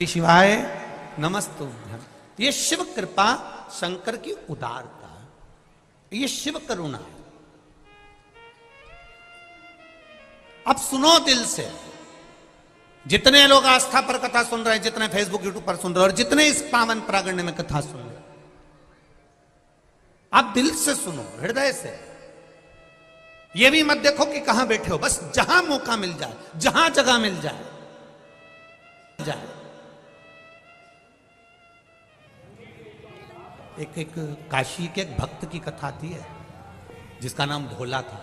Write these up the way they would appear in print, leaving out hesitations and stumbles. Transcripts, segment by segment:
शिवाय नमस्तुभ्यं। ये शिव कृपा, शंकर की उदारता, ये शिव करुणा। अब सुनो दिल से, जितने लोग आस्था पर कथा सुन रहे हैं, जितने फेसबुक यूट्यूब पर सुन रहे हैं और जितने इस पावन प्रागण्य में कथा सुन रहे हैं, आप दिल से सुनो, हृदय से। ये भी मत देखो कि कहां बैठे हो, बस जहां मौका मिल जाए, जहां जगह मिल जाए। एक काशी के एक भक्त की कथा आती है जिसका नाम भोला था।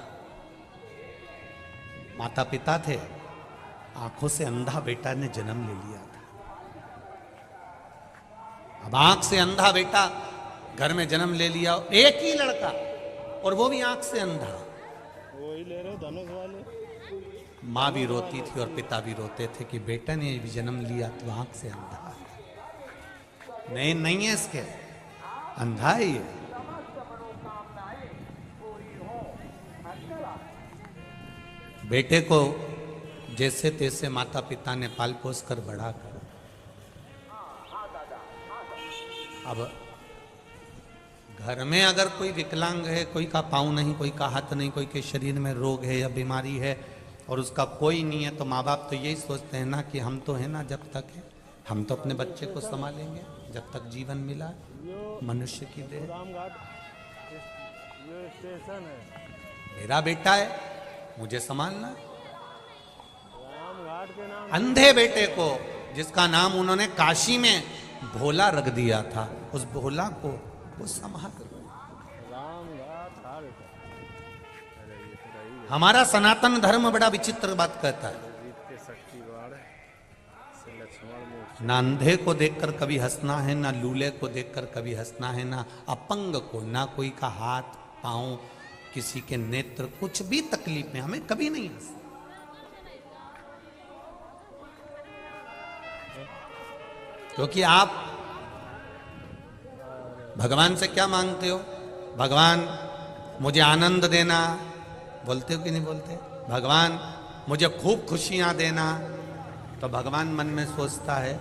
माता पिता थे, आंखों से अंधा बेटा ने जन्म ले लिया था। अब आंख से अंधा बेटा घर में जन्म ले लिया, एक ही लड़का, और वो भी आंख से अंधा। वही ले रहे धनुष वाले। माँ भी रोती थी और पिता भी रोते थे कि बेटा ने भी जन्म लिया तो आंख से अंधा। नहीं है इसके, अंधा ही है। बेटे को जैसे तैसे माता पिता ने पाल पोस कर बड़ा कर। अब घर में अगर कोई विकलांग है, कोई का पाँव नहीं, कोई का हाथ नहीं, कोई के शरीर में रोग है या बीमारी है और उसका कोई नहीं है, तो माँ बाप तो यही सोचते हैं ना कि हम तो है ना, जब तक है हम तो अपने बच्चे को संभालेंगे जब तक जीवन मिला। मनुष्य की देह स्टेशन है, मेरा बेटा है, मुझे संभालना। रामघाट के नाम अंधे बेटे को, जिसका नाम उन्होंने काशी में भोला रख दिया था, उस भोला को वो संभाल। रामघाट था बेटा। अरे ये तो रही है। हमारा सनातन धर्म बड़ा विचित्र बात कहता है, जीत के शक्ति बाढ़ से लक्ष्मण मूर्ति। ना अंधे को देखकर कभी हंसना है, ना लूले को देखकर कभी हंसना है, ना अपंग को, ना कोई का हाथ पांव, किसी के नेत्र, कुछ भी तकलीफ में हमें कभी नहीं हंसना। क्योंकि आप भगवान से क्या मांगते हो? भगवान मुझे आनंद देना, बोलते हो कि नहीं बोलते? भगवान मुझे खूब खुशियां देना। तो भगवान मन में सोचता है,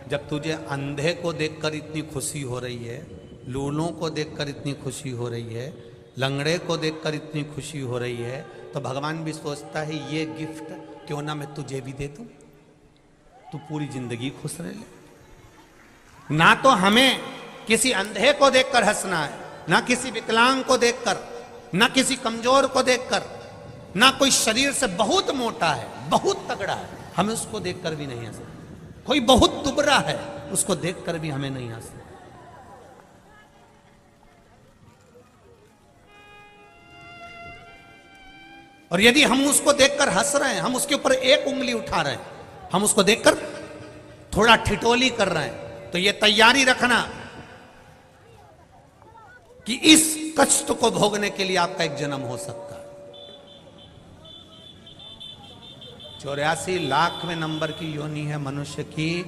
जब तुझे अंधे को देखकर इतनी खुशी हो रही है, लूलों को देखकर इतनी खुशी हो रही है, लंगड़े को देखकर इतनी खुशी हो रही है, तो भगवान भी सोचता है ये गिफ्ट क्यों ना मैं तुझे भी दे दूं, तू पूरी जिंदगी खुश रह ले। ना तो हमें किसी अंधे को देखकर हंसना है, ना किसी विकलांग को देखकर, ना किसी कमजोर को देखकर, ना कोई शरीर से बहुत मोटा है, बहुत तगड़ा है, हमें उसको देखकर भी नहीं हंसना। कोई बहुत दुबरा है, उसको देखकर भी हमें नहीं हंसना। और यदि हम उसको देखकर हंस रहे हैं, हम उसके ऊपर एक उंगली उठा रहे हैं, हम उसको देखकर थोड़ा ठिठोली कर रहे हैं, तो ये तैयारी रखना कि इस कष्ट को भोगने के लिए आपका एक जन्म हो सकता है। 84 लाखवें नंबर की योनि है मनुष्य की।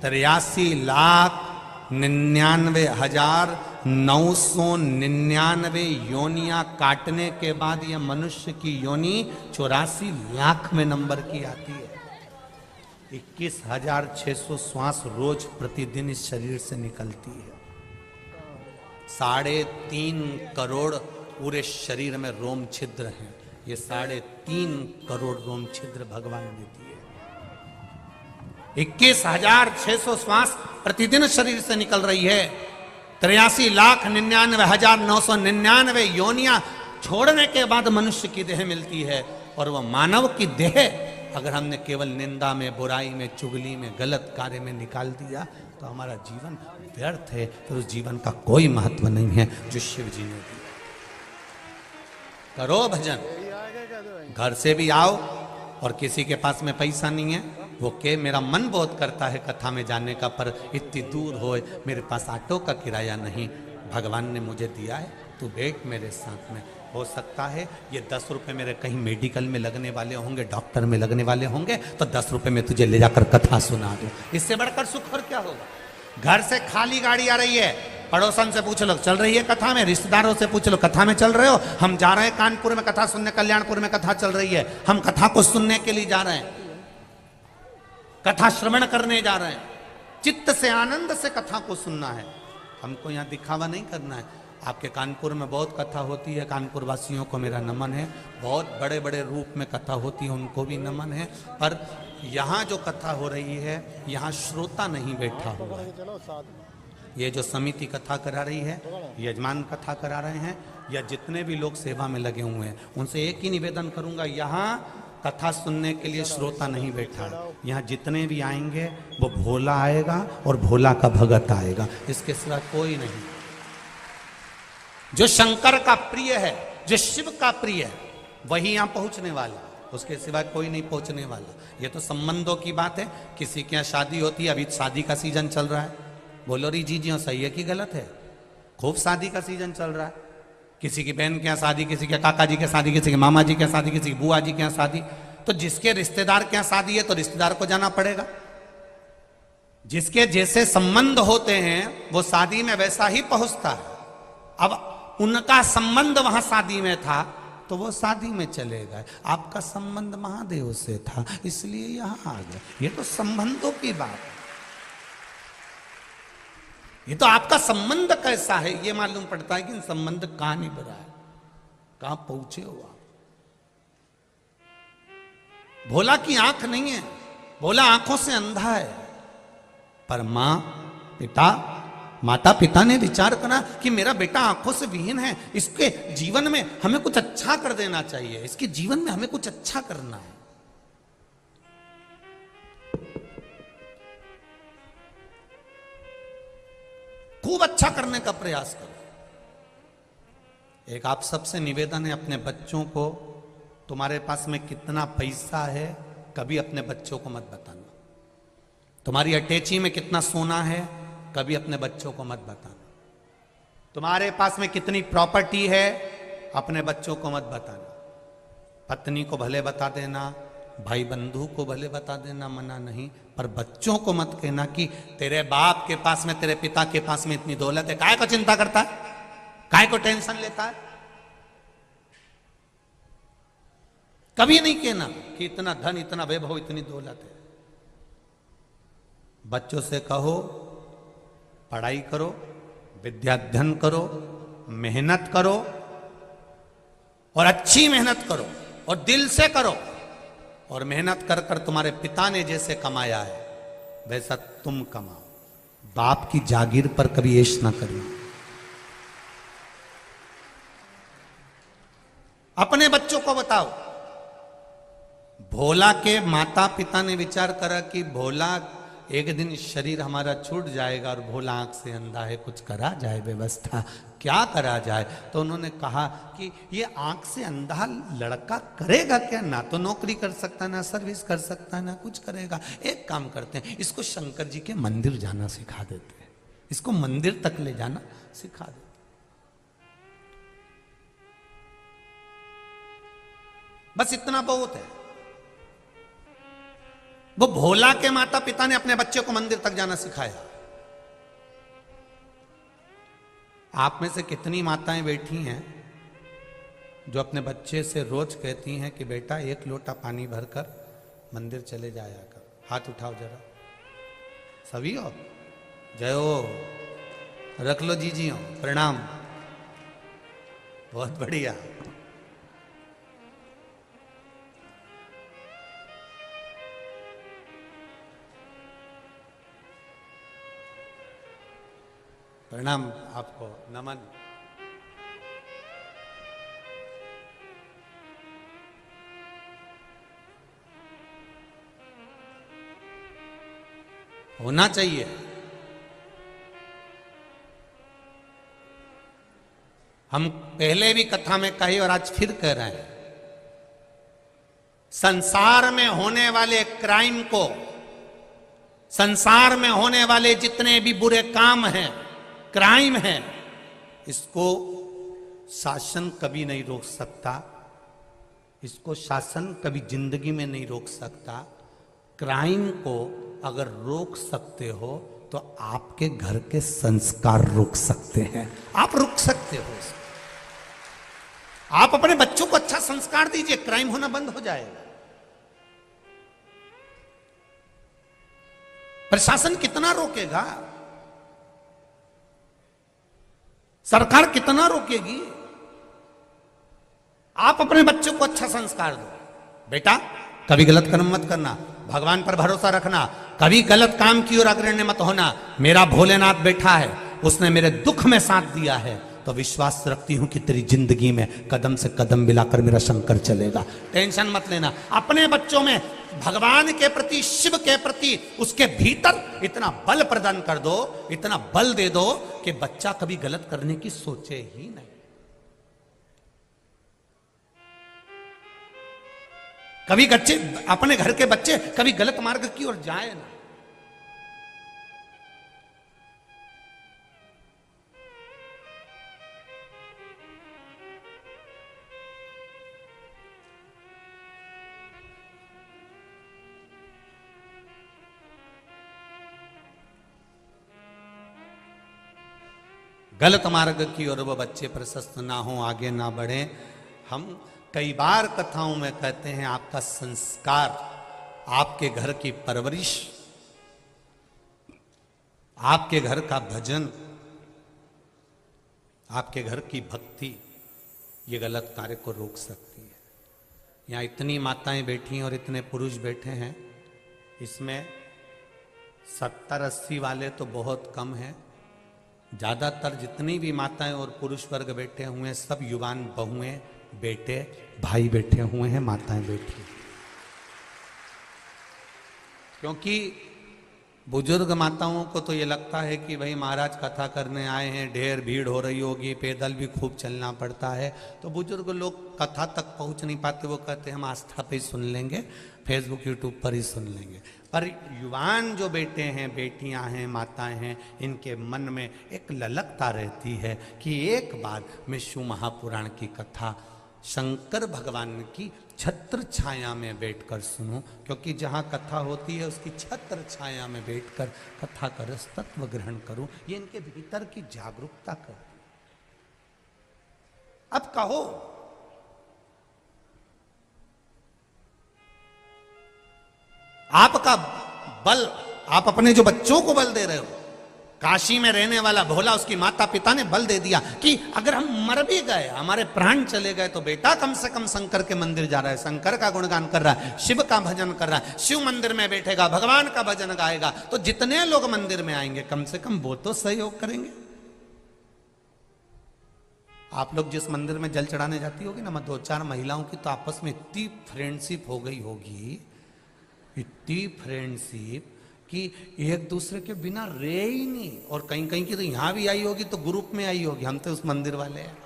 83,99,999 योनियां काटने के बाद यह मनुष्य की योनि 84 लाखवें नंबर की आती है। 21,600 श्वास रोज प्रतिदिन इस शरीर से निकलती है। 3.5 करोड़ पूरे शरीर में रोम छिद्र हैं। ये 3.5 करोड़ रोम छिद्र भगवान ने दिए। 21,600 श्वास प्रतिदिन शरीर से निकल रही है। 83,99,999 योनियां छोड़ने के बाद मनुष्य की देह मिलती है। और वह मानव की देह अगर हमने केवल निंदा में, बुराई में, चुगली में, गलत कार्य में निकाल दिया तो हमारा जीवन व्यर्थ है, फिर उस जीवन का कोई महत्व नहीं है जो शिव जी ने दिया। करो भजन, घर से भी आओ, और किसी के पास में पैसा नहीं है, वो के मेरा मन बहुत करता है कथा में जाने का, पर इतनी दूर हो, मेरे पास ऑटो का किराया नहीं, भगवान ने मुझे दिया है, तू बैठ मेरे साथ में। हो सकता है ये 10 रुपए मेरे कहीं मेडिकल में लगने वाले होंगे, डॉक्टर में लगने वाले होंगे, तो 10 रुपए में तुझे ले जाकर कथा सुना दूं। इससे बढ़कर सुख और क्या होगा? घर से खाली गाड़ी आ रही है, पड़ोसन से पूछ लो चल रही है कथा में, रिश्तेदारों से पूछ लो कथा में चल रहे हो, हम जा रहे हैं कानपुर में कथा सुनने, कल्याणपुर में कथा चल रही है, हम कथा को सुनने के लिए जा रहे हैं, कथा श्रवण करने जा रहे हैं। चित्त से आनंद से कथा को सुनना है। हमको यहाँ दिखावा नहीं करना है। आपके कानपुर में बहुत कथा होती है, कानपुर वासियों को मेरा नमन है। बहुत बड़े बड़े रूप में कथा होती है, उनको भी नमन है। पर यहाँ जो कथा हो रही है, यहाँ श्रोता नहीं बैठा हुआ है। चलो साथ में। ये जो समिति कथा करा रही है, यजमान कथा करा रहे हैं, या जितने भी लोग सेवा में लगे हुए हैं, उनसे एक ही निवेदन करूंगा, यहाँ कथा सुनने के लिए श्रोता नहीं बैठा है। यहाँ जितने भी आएंगे वो भोला आएगा और भोला का भगत आएगा, इसके सिवा कोई नहीं। जो शंकर का प्रिय है, जो शिव का प्रिय है, वही यहाँ पहुंचने वाला, उसके सिवा कोई नहीं पहुंचने वाला। ये तो संबंधों की बात है। किसी के यहाँ शादी होती है, अभी शादी का सीजन चल रहा है, बोलो री जी जी सही है कि गलत है? खूब शादी का सीजन चल रहा है। किसी की बहन के यहाँ शादी, किसी के काका जी के शादी, किसी के मामा जी के शादी, किसी की बुआ जी के यहाँ शादी। तो जिसके रिश्तेदार के यहाँ शादी है तो रिश्तेदार को जाना पड़ेगा। जिसके जैसे संबंध होते हैं वो शादी में वैसा ही पहुंचता है। अब उनका संबंध वहां शादी में था तो वो शादी में चले गए। आपका संबंध महादेव से था इसलिए यहां आ गए। ये तो संबंधों की बात है। ये तो आपका संबंध कैसा है ये मालूम पड़ता है कि संबंध कहां निभ रहा है, कहां पहुंचे हो आप। भोला की आंख नहीं है, भोला आंखों से अंधा है। पर माता पिता ने विचार करा कि मेरा बेटा आंखों से विहीन है, इसके जीवन में हमें कुछ अच्छा कर देना चाहिए, इसके जीवन में हमें कुछ अच्छा करना है। खूब अच्छा करने का प्रयास करो। एक आप सबसे निवेदन है, अपने बच्चों को, तुम्हारे पास में कितना पैसा है कभी अपने बच्चों को मत बताना। तुम्हारी अटैची में कितना सोना है कभी अपने बच्चों को मत बताना। तुम्हारे पास में कितनी प्रॉपर्टी है अपने बच्चों को मत बताना। पत्नी को भले बता देना, भाई बंधु को भले बता देना, मना नहीं, पर बच्चों को मत कहना कि तेरे बाप के पास में, तेरे पिता के पास में इतनी दौलत है, काय को चिंता करता है, काय को टेंशन लेता है। कभी नहीं कहना कि इतना धन, इतना वैभव, इतनी दौलत है। बच्चों से कहो पढ़ाई करो, विद्याध्ययन करो, मेहनत करो और अच्छी मेहनत करो और दिल से करो। और मेहनत कर कर तुम्हारे पिता ने जैसे कमाया है वैसा तुम कमाओ। बाप की जागीर पर कभी ऐश ना करना। अपने बच्चों को बताओ। भोला के माता पिता ने विचार करा कि भोला एक दिन शरीर हमारा छूट जाएगा और भोला आंख से अंधा है, कुछ करा जाए व्यवस्था, क्या करा जाए। तो उन्होंने कहा कि ये आंख से अंधा लड़का करेगा क्या, ना तो नौकरी कर सकता, ना सर्विस कर सकता, ना कुछ करेगा। एक काम करते हैं, इसको शंकर जी के मंदिर जाना सिखा देते हैं, इसको मंदिर तक ले जाना सिखा देते। बस इतना बहुत है। वो भोला के माता पिता ने अपने बच्चे को मंदिर तक जाना सिखाया। आप में से कितनी माताएं बैठी हैं जो अपने बच्चे से रोज कहती हैं कि बेटा एक लोटा पानी भरकर मंदिर चले जाया कर। हाथ उठाओ जरा, सभी हो। जय हो, रख लो जी हो, प्रणाम, बहुत बढ़िया। प्रणाम, आपको नमन। होना चाहिए। हम पहले भी कथा में कही और आज फिर कह रहे हैं, संसार में होने वाले क्राइम को, संसार में होने वाले जितने भी बुरे काम हैं, क्राइम है, इसको शासन कभी नहीं रोक सकता। इसको शासन कभी जिंदगी में नहीं रोक सकता। क्राइम को अगर रोक सकते हो तो आपके घर के संस्कार रोक सकते हैं। आप रोक सकते हो इसको। आप अपने बच्चों को अच्छा संस्कार दीजिए, क्राइम होना बंद हो जाएगा। प्रशासन कितना रोकेगा? सरकार कितना रोकेगी? आप अपने बच्चों को अच्छा संस्कार दो, बेटा कभी गलत कर्म मत करना, भगवान पर भरोसा रखना, कभी गलत काम की ओर अग्रणी मत होना। मेरा भोलेनाथ बैठा है, उसने मेरे दुख में साथ दिया है, तो विश्वास रखती हूं कि तेरी जिंदगी में कदम से कदम मिलाकर मेरा शंकर चलेगा। टेंशन मत लेना। अपने बच्चों में भगवान के प्रति, शिव के प्रति, उसके भीतर इतना बल प्रदान कर दो, इतना बल दे दो कि बच्चा कभी गलत करने की सोचे ही नहीं। कभी बच्चे, अपने घर के बच्चे कभी गलत मार्ग की ओर जाए ना। गलत मार्ग की ओर वो बच्चे प्रशस्त ना हो, आगे ना बढ़े। हम कई बार कथाओं में कहते हैं आपका संस्कार, आपके घर की परवरिश, आपके घर का भजन, आपके घर की भक्ति ये गलत कार्य को रोक सकती है। यहाँ इतनी माताएं बैठी हैं और इतने पुरुष बैठे हैं, इसमें 70-80 वाले तो बहुत कम हैं। ज़्यादातर जितनी भी माताएं और पुरुष वर्ग बैठे हुए हैं सब युवान बहुएं, बेटे, भाई बैठे हुए हैं, माताएं बैठी। क्योंकि बुजुर्ग माताओं को तो ये लगता है कि भाई महाराज कथा करने आए हैं, ढेर भीड़ हो रही होगी, पैदल भी खूब चलना पड़ता है, तो बुजुर्ग लोग कथा तक पहुंच नहीं पाते। वो कहते हैं हम आस्था पे ही सुन लेंगे, फेसबुक यूट्यूब पर ही सुन लेंगे। पर युवान जो बेटे हैं, बेटियां हैं, माताएं हैं, इनके मन में एक ललकता रहती है कि एक बार मैं शिव महापुराण की कथा शंकर भगवान की छत्र छाया में बैठकर सुनूं। क्योंकि जहां कथा होती है उसकी छत्र छाया में बैठकर कथा का रस तत्व ग्रहण करूं, ये इनके भीतर की जागरूकता करती। अब कहो, आपका बल, आप अपने जो बच्चों को बल दे रहे हो, काशी में रहने वाला भोला, उसकी माता पिता ने बल दे दिया कि अगर हम मर भी गए, हमारे प्राण चले गए, तो बेटा कम से कम शंकर के मंदिर जा रहा है, शंकर का गुणगान कर रहा है, शिव का भजन कर रहा है, शिव मंदिर में बैठेगा, भगवान का भजन गाएगा, तो जितने लोग मंदिर में आएंगे कम से कम वो तो सहयोग करेंगे। आप लोग जिस मंदिर में जल चढ़ाने जाती होगी ना, 2-4 महिलाओं की तो आपस में इतनी फ्रेंडशिप हो गई होगी, इतनी फ्रेंडशिप कि एक दूसरे के बिना रहे ही नहीं। और कहीं कहीं की तो यहाँ भी आई होगी तो ग्रुप में आई होगी, हम तो उस मंदिर वाले हैं,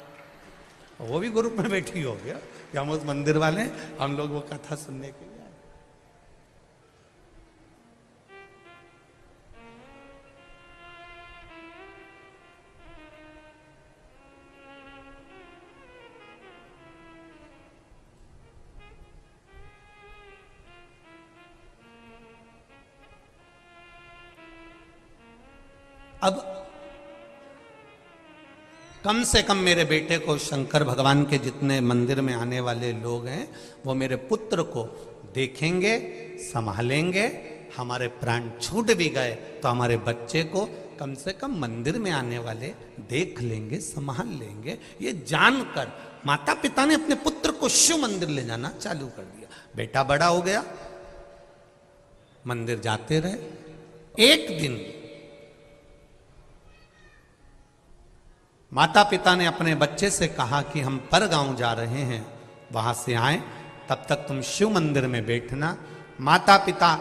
वो भी ग्रुप में बैठी होगी कि हम उस मंदिर वाले हैं, हम लोग वो कथा सुनने के लिए। अब कम से कम मेरे बेटे को, शंकर भगवान के जितने मंदिर में आने वाले लोग हैं, वो मेरे पुत्र को देखेंगे, संभालेंगे। हमारे प्राण छूट भी गए तो हमारे बच्चे को कम से कम मंदिर में आने वाले देख लेंगे, संभाल लेंगे। ये जानकर माता पिता ने अपने पुत्र को शिव मंदिर ले जाना चालू कर दिया। बेटा बड़ा हो गया, मंदिर जाते रहे। एक दिन माता पिता ने अपने बच्चे से कहा कि हम पर गांव जा रहे हैं, वहां से आए, तब तक तुम शिव मंदिर में बैठना। माता पिता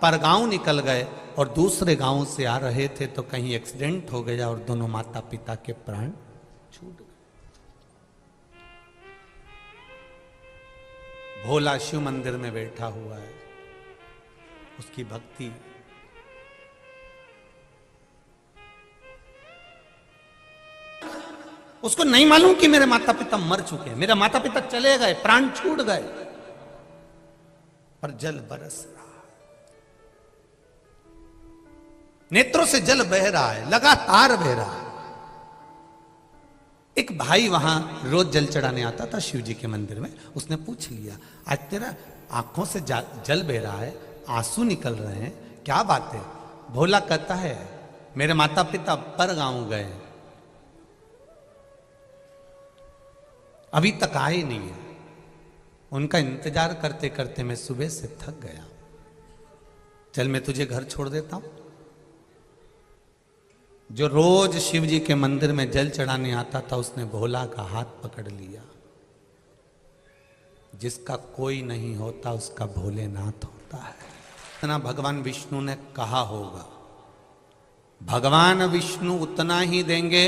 पर गांव निकल गए और दूसरे गांव से आ रहे थे तो कहीं एक्सीडेंट हो गया और दोनों माता पिता के प्राण छूट गए। भोला शिव मंदिर में बैठा हुआ है, उसकी भक्ति, उसको नहीं मालूम कि मेरे माता पिता मर चुके हैं, मेरे माता पिता चले गए, प्राण छूट गए, पर जल बरस रहा है, नेत्रों से जल बह रहा है, लगातार बह रहा है। एक भाई वहां रोज जल चढ़ाने आता था शिव जी के मंदिर में, उसने पूछ लिया, आज तेरा आंखों से जल बह रहा है, आंसू निकल रहे हैं, क्या बात है? भोला कहता है मेरे माता पिता पर गांव गए, अभी तक आए नहीं है। उनका इंतजार करते करते मैं सुबह से थक गया, चल मैं तुझे घर छोड़ देता हूं। जो रोज शिव जी के मंदिर में जल चढ़ाने आता था, उसने भोला का हाथ पकड़ लिया। जिसका कोई नहीं होता उसका भोलेनाथ होता है। इतना भगवान विष्णु ने कहा होगा। भगवान विष्णु उतना ही देंगे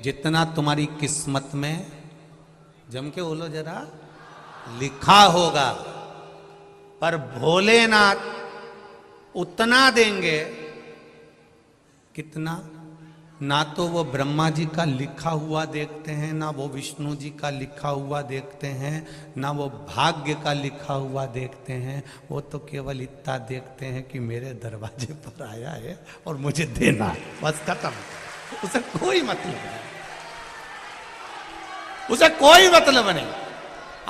जितना तुम्हारी किस्मत में, जम के बोलो जरा, लिखा होगा। पर भोलेनाथ उतना देंगे कितना, ना तो वो ब्रह्मा जी का लिखा हुआ देखते हैं, ना वो विष्णु जी का लिखा हुआ देखते हैं, ना वो भाग्य का लिखा हुआ देखते हैं। वो तो केवल इतना देखते हैं कि मेरे दरवाजे पर आया है और मुझे देना है, बस खत्म। उसे कोई मतलब नहीं, उसे कोई मतलब नहीं।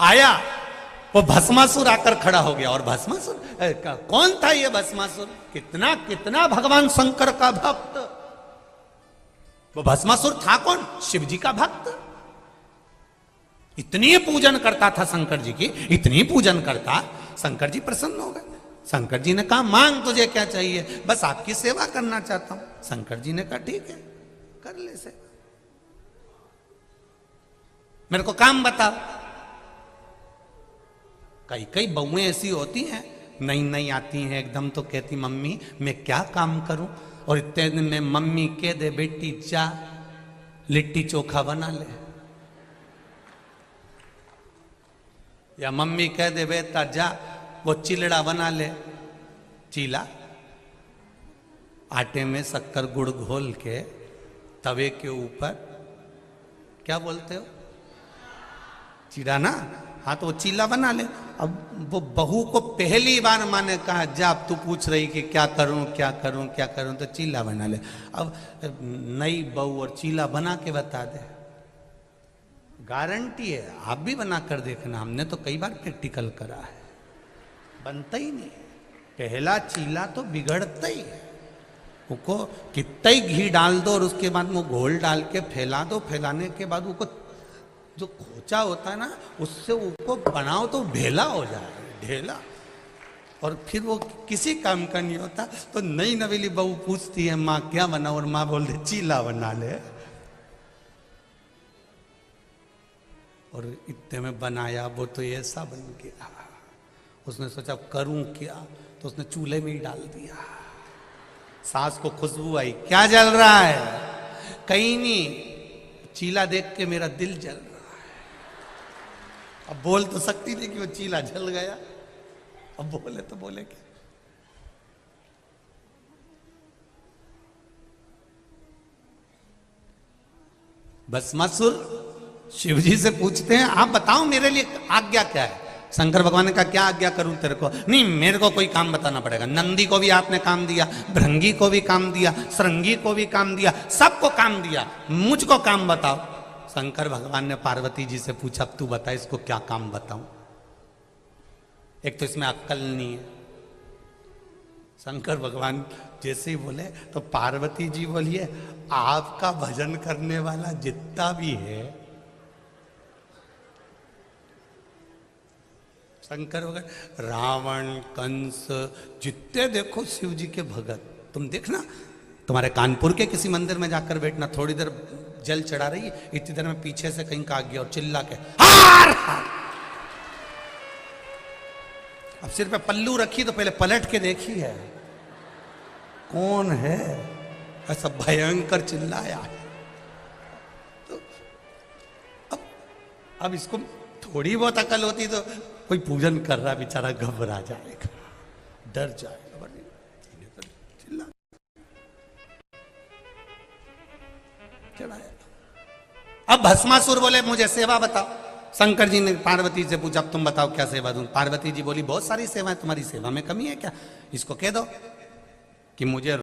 आया वो भस्मासुर आकर खड़ा हो गया, और भस्मासुर कौन था ये भस्मासुर? कितना कितना भगवान शंकर का भक्त। वो भस्मासुर था कौन? शिव जी का भक्त। इतनी पूजन करता था शंकर जी की, इतनी पूजन करता, शंकर जी प्रसन्न हो गए। शंकर जी ने कहा मांग तुझे क्या चाहिए? बस आपकी सेवा करना चाहता हूं। शंकर जी ने कहा ठीक है, कर ले सेवा, मेरे को काम बता। कई कई बहुएं ऐसी होती हैं, नई नई आती हैं, एकदम तो कहती मम्मी मैं क्या काम करूं, और इतने दिन में मम्मी कह दे बेटी जा लिट्टी चोखा बना ले, या मम्मी कह दे बेटा जा वो चिलड़ा बना ले। चीला आटे में शक्कर गुड़ घोल के तवे के ऊपर, क्या बोलते हो, चीरा ना, हाँ तो वो चीला बना ले। अब वो बहू को पहली बार माँ ने कहा जा, अब तू पूछ रही कि क्या करूं क्या करूं क्या करूं, तो चीला बना ले। अब नई बहू और चीला बना के बता दे, गारंटी है आप भी बना कर देखना, हमने तो कई बार प्रैक्टिकल करा है, बनता ही नहीं। पहला चीला तो बिगड़ता ही है, उसको कितना ही घी डाल दो और उसके बाद वो घोल डाल के फैला दो, फैलाने के बाद उसको जो खोचा होता है ना, उससे उसको बनाओ तो भेला हो जाए, ढेला, और फिर वो किसी काम का नहीं होता। तो नई नवेली बहू पूछती है माँ क्या बनाओ, और माँ बोल दे चीला बना ले, और इतने में बनाया वो तो ऐसा बन गया। उसने सोचा करूं क्या, तो उसने चूल्हे में ही डाल दिया। सास को खुशबू आई, क्या जल रहा है? कहीं नहीं, चीला देख के मेरा दिल जल रहा है। अब बोल तो सकती थी कि वो चीला जल गया, अब बोले तो बोले क्या? भस्मासुर शिव जी से पूछते हैं आप बताओ मेरे लिए आज्ञा क्या है? शंकर भगवान ने कहा क्या आज्ञा करूं तेरे को? नहीं मेरे को कोई काम बताना पड़ेगा। नंदी को भी आपने काम दिया, भृंगी को भी काम दिया, श्रृंगी को भी काम दिया, सबको काम दिया, मुझको काम बताओ। शंकर भगवान ने पार्वती जी से पूछा तू बता इसको क्या काम बताऊं? एक तो इसमें अक्कल नहीं है। शंकर भगवान जैसे ही बोले तो पार्वती जी बोलिए आपका भजन करने वाला जितना भी है, शंकर भगवान रावण कंस जितने देखो शिव जी के भगत, तुम देखना तुम्हारे कानपुर के किसी मंदिर में जाकर बैठना, थोड़ी देर जल चढ़ा रही है, इतनी देर में पीछे से कहीं का आ गया और चिल्ला के हार हार। अब सिर पे पल्लू रखी तो पहले पलट के देखी है कौन है, ऐसा भयंकर चिल्लाया है। तो अब इसको थोड़ी बहुत अकल होती तो कोई पूजन कर रहा बेचारा घबरा जाएगा, डर जाएगा, चिल्ला चढ़ाया। अब भस्मासुर बोले मुझे सेवा बताओ। शंकर जी ने पार्वती से पूछा अब तुम बताओ क्या सेवा दूं? पार्वती जी बोली बहुत सारी सेवाएं, तुम्हारी सेवा में कमी है क्या? इसको कह दो कि मुझे